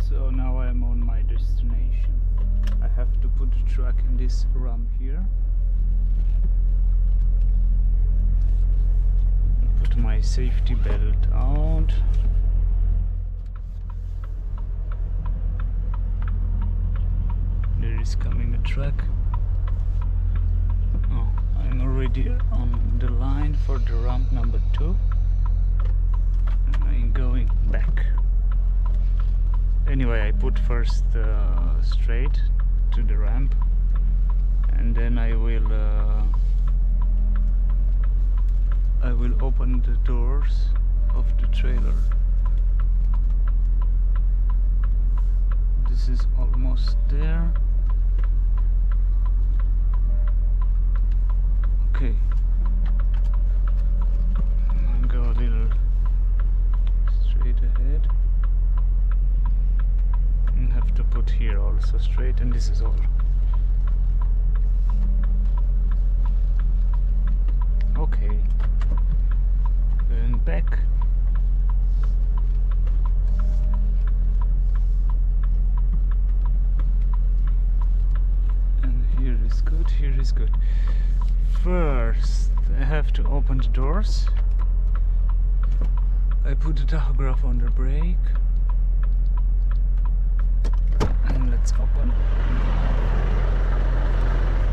So now I'm on my destination. I have to put the truck in this ramp here. Put my safety belt out. There is coming a truck. Oh, I'm already on the line for the ramp number 2. And I'm going back. Anyway, I put first straight to the ramp, and then I will open the doors of the trailer. This is almost there. Okay. I'll go a little straight ahead. And have to put here also straight, and this is all. Okay. Going back. And here is good, here is good. First, I have to open the doors. I put the tachograph on the brake. And let's open.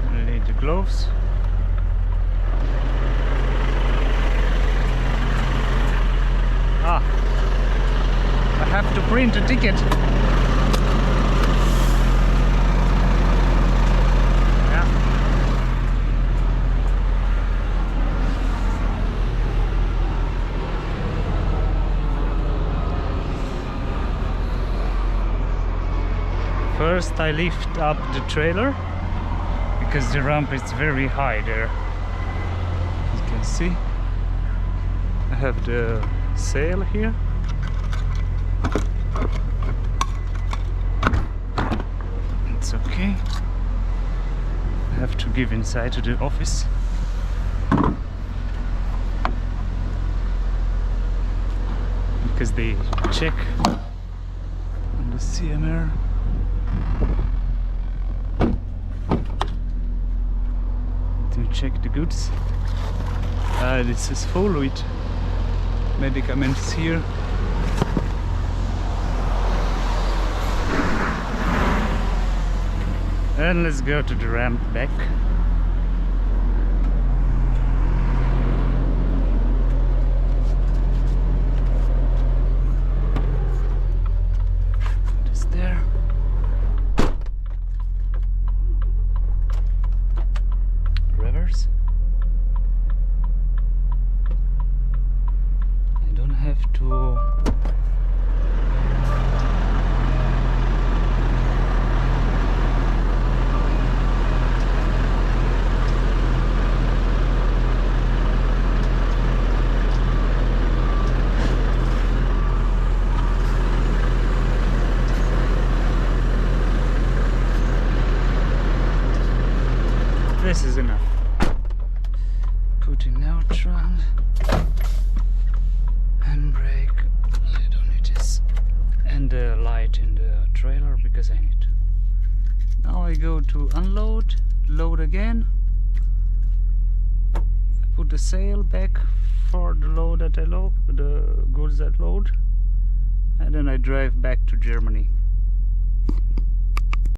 I need the gloves. Ah, I have to print a ticket. Yeah. First I lift up the trailer because the ramp is very high there. As you can see, I have the sail here. It's okay. I have to give inside to the office. Because they check on the CMR. To check the goods. This is full with medicaments here. And let's go to the ramp back. What is there? Reverse. I don't have to this is enough. Put in neutral. Handbrake, I don't need this, and the light in the trailer because I need. Now I go to unload, load again. I put the sail back for the load that I load, the goods that load, and then I drive back to Germany.